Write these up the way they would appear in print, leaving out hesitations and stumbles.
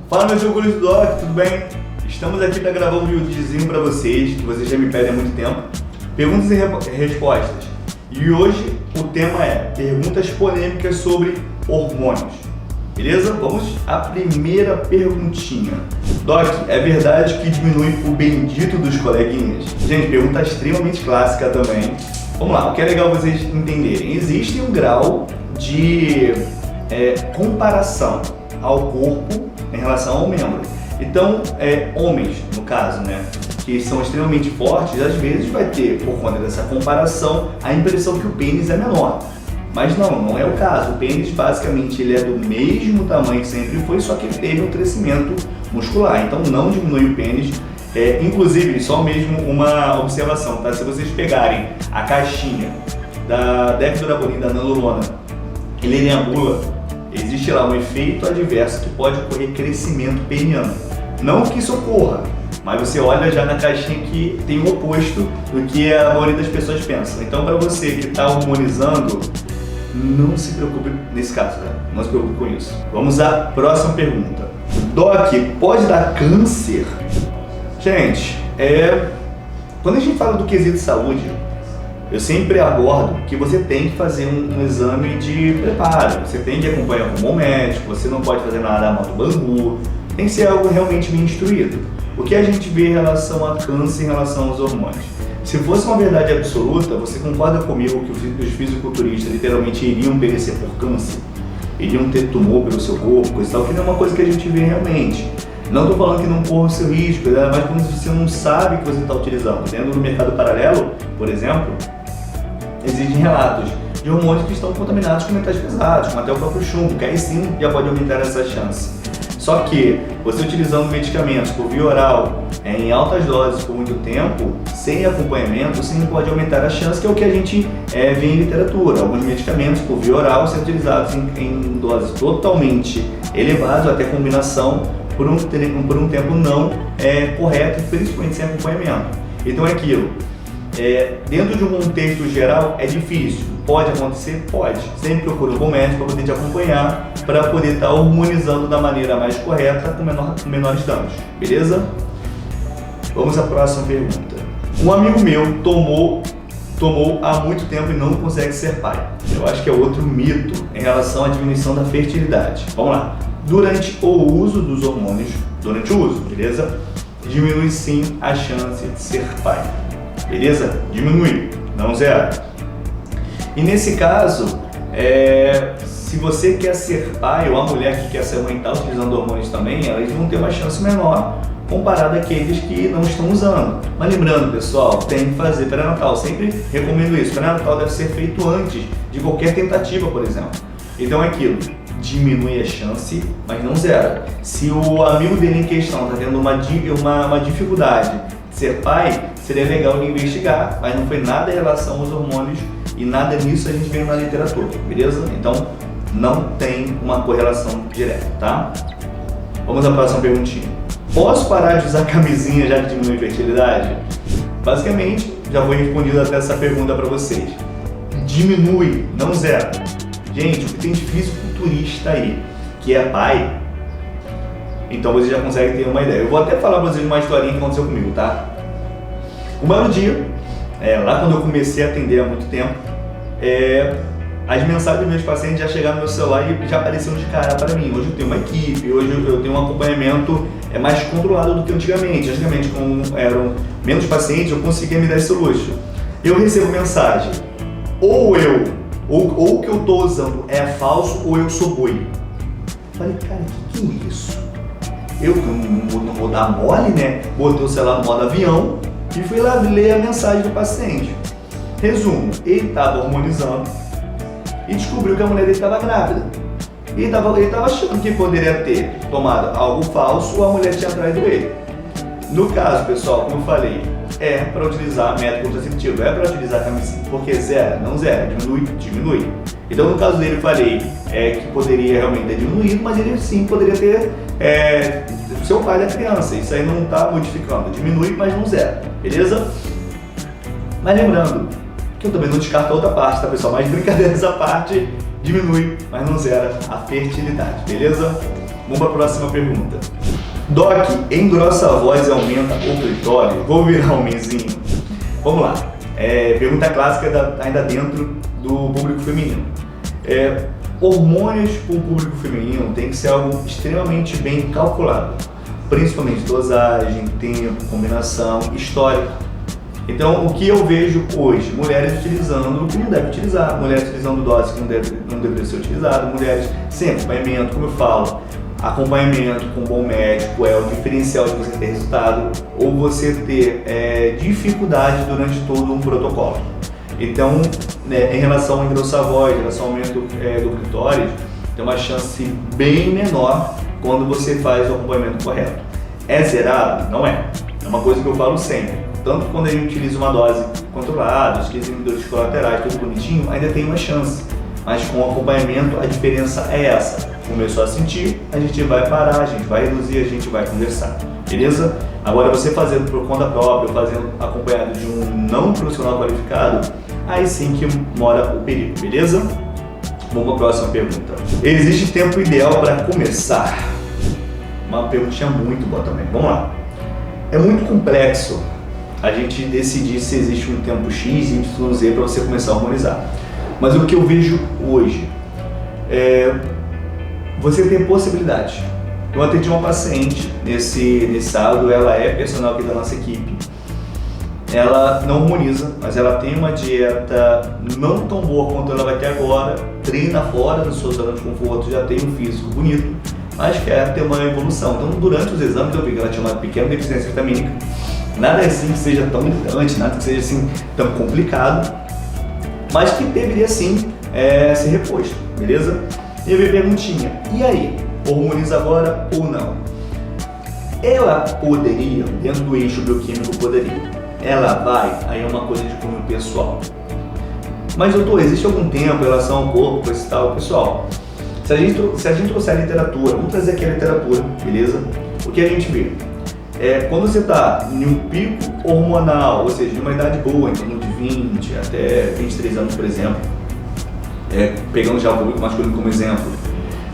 Fala, meus orgulhos do Doc, tudo bem? Estamos aqui para gravar um videozinho para vocês, que vocês já me pedem há muito tempo. Perguntas e respostas. E hoje o tema é perguntas polêmicas sobre hormônios. Beleza? Vamos à primeira perguntinha. Doc, é verdade que diminui o bendito dos coleguinhas? Gente, pergunta extremamente clássica também. Vamos lá, o que é legal vocês entenderem. Existe um grau de comparação ao corpo em relação ao membro. Então, homens, no caso, né, que são extremamente fortes, às vezes vai ter, por conta dessa comparação, a impressão que o pênis é menor. Mas não é o caso. O pênis, basicamente, ele é do mesmo tamanho que sempre foi, só que ele teve um crescimento muscular. Então, não diminui o pênis. Inclusive, só mesmo uma observação, tá? Se vocês pegarem a caixinha da Decdurabolin, da Nandrolona, e lerem a bula, existe lá um efeito adverso que pode ocorrer crescimento peniano. Não que isso ocorra, mas você olha já na caixinha que tem o oposto do que a maioria das pessoas pensa. Então, para você que está hormonizando, não se preocupe nesse caso, cara. Não se preocupe com isso. Vamos à próxima pergunta. Doc, pode dar câncer? Gente, quando a gente fala do quesito de saúde, eu sempre abordo que você tem que fazer um exame de preparo, você tem que acompanhar com um bom médico, você não pode fazer nada a modo bambu, tem que ser algo realmente bem instruído. O que a gente vê em relação a câncer, em relação aos hormônios? Se fosse uma verdade absoluta, você concorda comigo que os fisiculturistas literalmente iriam perecer por câncer? Iriam ter tumor pelo seu corpo, coisa e tal, que não é uma coisa que a gente vê realmente. Não estou falando que não corra o seu risco, mas quando você não sabe o que você está utilizando. Dentro do mercado paralelo, por exemplo, existem relatos de hormônios que estão contaminados com metais pesados, como até o próprio chumbo, que aí sim já pode aumentar essa chance. Só que você utilizando medicamentos por via oral em altas doses por muito tempo, sem acompanhamento, sim pode aumentar a chance, que é o que a gente vê em literatura. Alguns medicamentos por via oral são utilizados em doses totalmente elevadas, até combinação, por um tempo não correto, principalmente sem acompanhamento. Então é aquilo. Dentro de um contexto geral é difícil, pode acontecer? Pode. Sempre procura um bom médico para poder te acompanhar, para poder estar hormonizando da maneira mais correta com menores danos, beleza? Vamos à próxima pergunta. Um amigo meu tomou há muito tempo e não consegue ser pai. Eu acho que é outro mito em relação à diminuição da fertilidade. Vamos lá. Durante o uso dos hormônios, beleza? Diminui sim a chance de ser pai. Beleza? Diminui, não zero. E nesse caso, se você quer ser pai, ou a mulher que quer ser mãe está utilizando hormônios também, elas vão ter uma chance menor comparado àqueles que não estão usando. Mas lembrando, pessoal, tem que fazer pré-natal. Sempre recomendo isso. Pré-natal deve ser feito antes de qualquer tentativa, por exemplo. Então é aquilo. Diminui a chance, mas não zero. Se o amigo dele em questão está tendo uma dificuldade de ser pai, seria legal ele investigar, mas não foi nada em relação aos hormônios e nada nisso a gente vê na literatura, beleza? Então não tem uma correlação direta, tá? Vamos à próxima perguntinha. Posso parar de usar camisinha já que diminui a fertilidade? Basicamente, já foi respondido até essa pergunta para vocês. Diminui, não zero. Gente, o que tem de fisiculturista aí, que é pai, então você já consegue ter uma ideia. Eu vou até falar para vocês uma historinha que aconteceu comigo, tá? Um belo dia, lá quando eu comecei a atender há muito tempo, as mensagens dos meus pacientes já chegaram no meu celular e já apareciam de cara para mim. Hoje eu tenho uma equipe, hoje eu tenho um acompanhamento mais controlado do que antigamente. Antigamente, como eram menos pacientes, eu conseguia me dar esse luxo. Eu recebo mensagem, ou o que eu tô usando é falso ou eu sou boi. Falei, cara, que é isso? Eu não vou dar mole, né? Botei o celular no modo avião e fui lá ler a mensagem do paciente. Resumo, ele estava hormonizando e descobriu que a mulher dele estava grávida. E ele estava achando que poderia ter tomado algo falso ou a mulher tinha traído ele. No caso, pessoal, como eu falei, para utilizar método contraceptivo, para utilizar camisinha, porque zero, não zero, diminui. Então, no caso dele, eu falei que poderia realmente ter diminuído, mas ele sim poderia ter seu pai da criança. Isso aí não está modificando, diminui, mas não zero, beleza? Mas lembrando que eu também não descarto a outra parte, tá, pessoal? Mas brincadeira essa parte, diminui, mas não zera a fertilidade, beleza? Vamos para a próxima pergunta. Doc, engrossa a voz e aumenta o clitóris? Vou virar um menzinho? Vamos lá. Pergunta clássica ainda dentro do público feminino. Hormônios para o público feminino tem que ser algo extremamente bem calculado. Principalmente dosagem, tempo, combinação, histórico. Então, o que eu vejo hoje? Mulheres utilizando o que não deve utilizar, mulheres utilizando doses que não deveria ser utilizado, mulheres sem acompanhamento, como eu falo. Acompanhamento com um bom médico é o diferencial de você ter resultado ou você ter dificuldade durante todo um protocolo. Então, em relação ao engrossar a voz, em relação ao aumento do clitóris, tem uma chance bem menor quando você faz o acompanhamento correto. É zerado? Não é. É uma coisa que eu falo sempre. Tanto quando a gente utiliza uma dose controlada, os inibidores colaterais, tudo bonitinho, ainda tem uma chance. Mas com o acompanhamento a diferença é essa. Começou a sentir, a gente vai parar, a gente vai reduzir, a gente vai conversar. Beleza? Agora você fazendo por conta própria, fazendo acompanhado de um não profissional qualificado, aí sim que mora o perigo, beleza? Vamos para a próxima pergunta. Existe tempo ideal para começar? Uma perguntinha muito boa também. Vamos lá. É muito complexo a gente decidir se existe um tempo X e Y, Z para você começar a harmonizar. Mas o que eu vejo hoje é você ter possibilidade. Eu atendi uma paciente nesse sábado, ela é personal aqui da nossa equipe. Ela não harmoniza, mas ela tem uma dieta não tão boa quanto ela vai ter agora, treina fora da sua zona de conforto, já tem um físico bonito, mas quer ter uma evolução. Então, durante os exames eu vi que ela tinha uma pequena deficiência vitamínica. Nada assim que seja tão gritante, nada que seja assim tão complicado, mas que deveria sim ser reposto, beleza? E eu vi a perguntinha, e aí, hormoniza agora ou não? Ela poderia, dentro do eixo bioquímico poderia. Ela vai, aí é uma coisa de cunho pessoal. Mas doutor, existe algum tempo em relação ao corpo, coisa e tal? Pessoal, se a gente trouxer a literatura, vamos trazer aqui a literatura, beleza? O que a gente vê? Quando você está em um pico hormonal, ou seja, em uma idade boa, em torno de 20 até 23 anos, por exemplo, pegando já o público masculino como exemplo,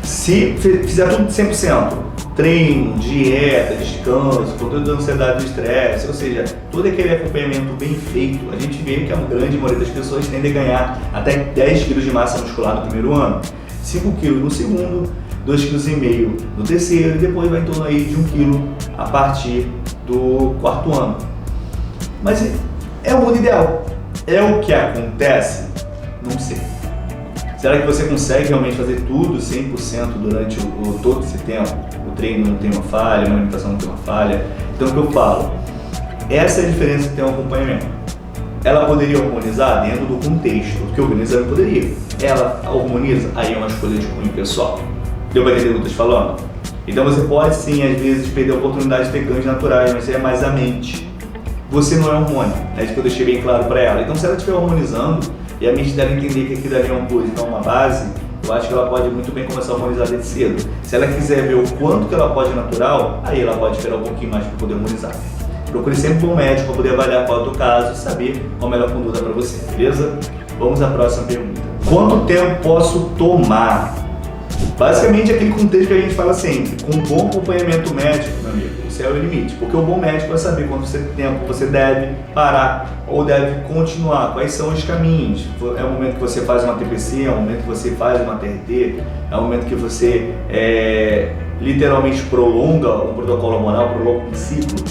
se fizer tudo de 100%, treino, dieta, descanso, controle da ansiedade e do estresse, ou seja, todo aquele acompanhamento bem feito, a gente vê que a grande maioria das pessoas tende a ganhar até 10 kg de massa muscular no primeiro ano, 5 kg no segundo, 2,5 kg no terceiro e depois vai em torno aí de 1 kg a partir do quarto ano. Mas é o mundo ideal. É o que acontece? Não sei. Será que você consegue realmente fazer tudo 100% durante todo esse tempo? O treino não tem uma falha, a alimentação não tem uma falha. Então o que eu falo? Essa é a diferença que tem um acompanhamento. Ela poderia harmonizar dentro do contexto, porque o organizador poderia. Ela harmoniza, aí é uma escolha de cunho pessoal. Deu para entender o que eu estou falando? Então você pode sim, às vezes, perder a oportunidade de ter ganhos naturais, mas é mais a mente. Você não é hormônio, é isso que eu deixei bem claro para ela. Então se ela estiver harmonizando e a mente dela entender que aquilo ali é um plus, então uma base, eu acho que ela pode muito bem começar a harmonizar desde cedo. Se ela quiser ver o quanto que ela pode natural, aí ela pode esperar um pouquinho mais para poder harmonizar. Procure sempre um médico para poder avaliar qual é o teu caso e saber qual a melhor conduta para você, beleza? Vamos à próxima pergunta. Quanto tempo posso tomar? Basicamente aquele contexto que a gente fala sempre, com um bom acompanhamento médico, meu amigo, esse é o limite, porque o bom médico vai saber quanto tempo você deve parar ou deve continuar, quais são os caminhos. É o momento que você faz uma TPC, é o momento que você faz uma TRT, é o momento que você literalmente prolonga um protocolo hormonal, prolonga um ciclo.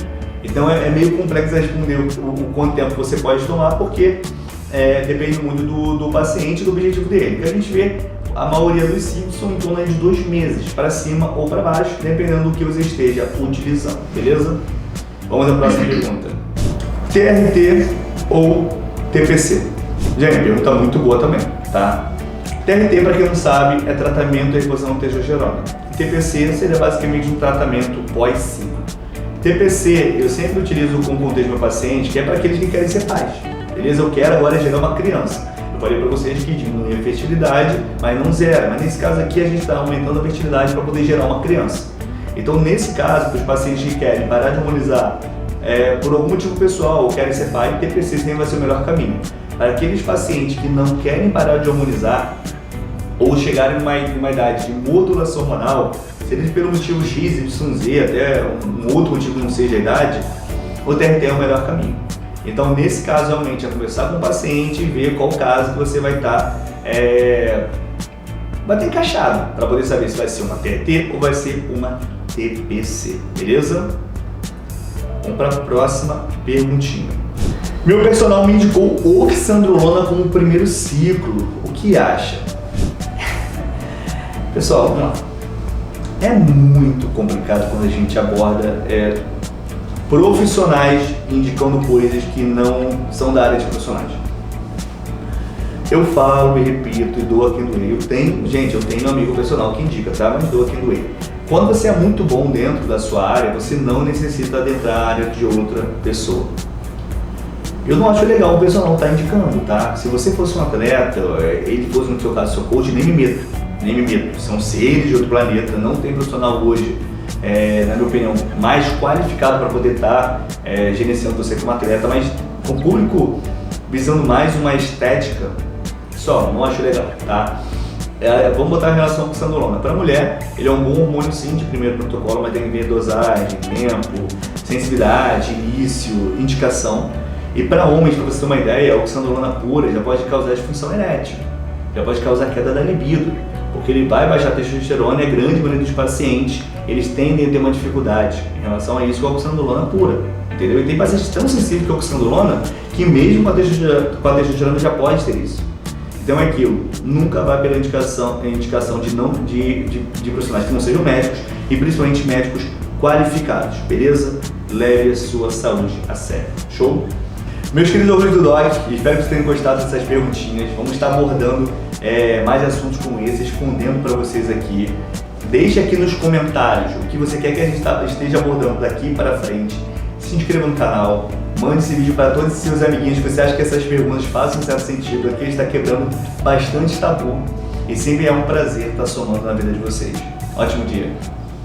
Então é meio complexo responder o quanto tempo você pode tomar, porque depende muito do paciente e do objetivo dele. O que a gente vê, a maioria dos ciclos são em torno de 2 meses, para cima ou para baixo, dependendo do que você esteja utilizando, beleza? Vamos à próxima pergunta. TRT ou TPC? Gente, pergunta muito boa também, tá? TRT, para quem não sabe, é tratamento de reposição de testosterona. TPC seria basicamente um tratamento pós-ciclo. TPC eu sempre utilizo com o contexto do meu paciente, que é para aqueles que querem ser pais, beleza? Eu quero agora gerar uma criança. Falei para vocês que diminui a fertilidade, mas não zera. Mas nesse caso aqui a gente está aumentando a fertilidade para poder gerar uma criança. Então nesse caso, para os pacientes que querem parar de hormonizar por algum motivo pessoal ou querem ser pai, TPC sempre vai ser o melhor caminho. Para aqueles pacientes que não querem parar de hormonizar ou chegarem numa idade de modulação hormonal, seja pelo motivo X, Y, Z, até um outro motivo que não seja a idade, o TRT é o melhor caminho. Então, nesse caso, realmente, é conversar com o paciente e ver qual caso que você vai estar encaixado, para poder saber se vai ser uma TRT ou vai ser uma TPC, beleza? Vamos para a próxima perguntinha. Meu personal me indicou oxandrolona como primeiro ciclo. O que acha? Pessoal, vamos lá. É muito complicado quando a gente aborda profissionais indicando coisas que não são da área de profissionais. Eu falo e repito e dou a quem doer. Eu tenho um amigo personal que indica, tá? Mas dou a quem doer. Quando você é muito bom dentro da sua área, você não necessita adentrar a área de outra pessoa. Eu não acho legal o personal estar indicando, tá? Se você fosse um atleta, ele fosse no seu caso seu coach, nem me meto. São seres de outro planeta, não tem profissional hoje, na minha opinião, mais qualificado para poder estar gerenciando você como atleta, mas com o público visando mais uma estética, só, não acho legal, tá? Vamos botar a relação com o oxandrolona. Para mulher, ele é um bom hormônio sim de primeiro protocolo, mas tem que ver dosagem, tempo, sensibilidade, início, indicação. E para homens, para você ter uma ideia, a oxandrolona pura já pode causar disfunção erétil, já pode causar queda da libido, porque ele vai baixar a testosterona e a grande maioria dos pacientes, eles tendem a ter uma dificuldade em relação a isso com a oxandrolona pura, entendeu? E tem pacientes tão sensíveis com a oxandrolona que mesmo com a testosterona já pode ter isso. Então é aquilo, nunca vá pela indicação de profissionais que não sejam médicos e principalmente médicos qualificados, beleza? Leve a sua saúde a sério, show? Meus queridos ouvintes do Doc, espero que vocês tenham gostado dessas perguntinhas. Vamos estar abordando mais assuntos como esse, respondendo para vocês aqui. Deixe aqui nos comentários o que você quer que a gente esteja abordando daqui para frente. Se inscreva no canal, mande esse vídeo para todos os seus amiguinhos que você acha que essas perguntas fazem um certo sentido. Aqui a gente está quebrando bastante tabu e sempre é um prazer estar somando na vida de vocês. Ótimo dia!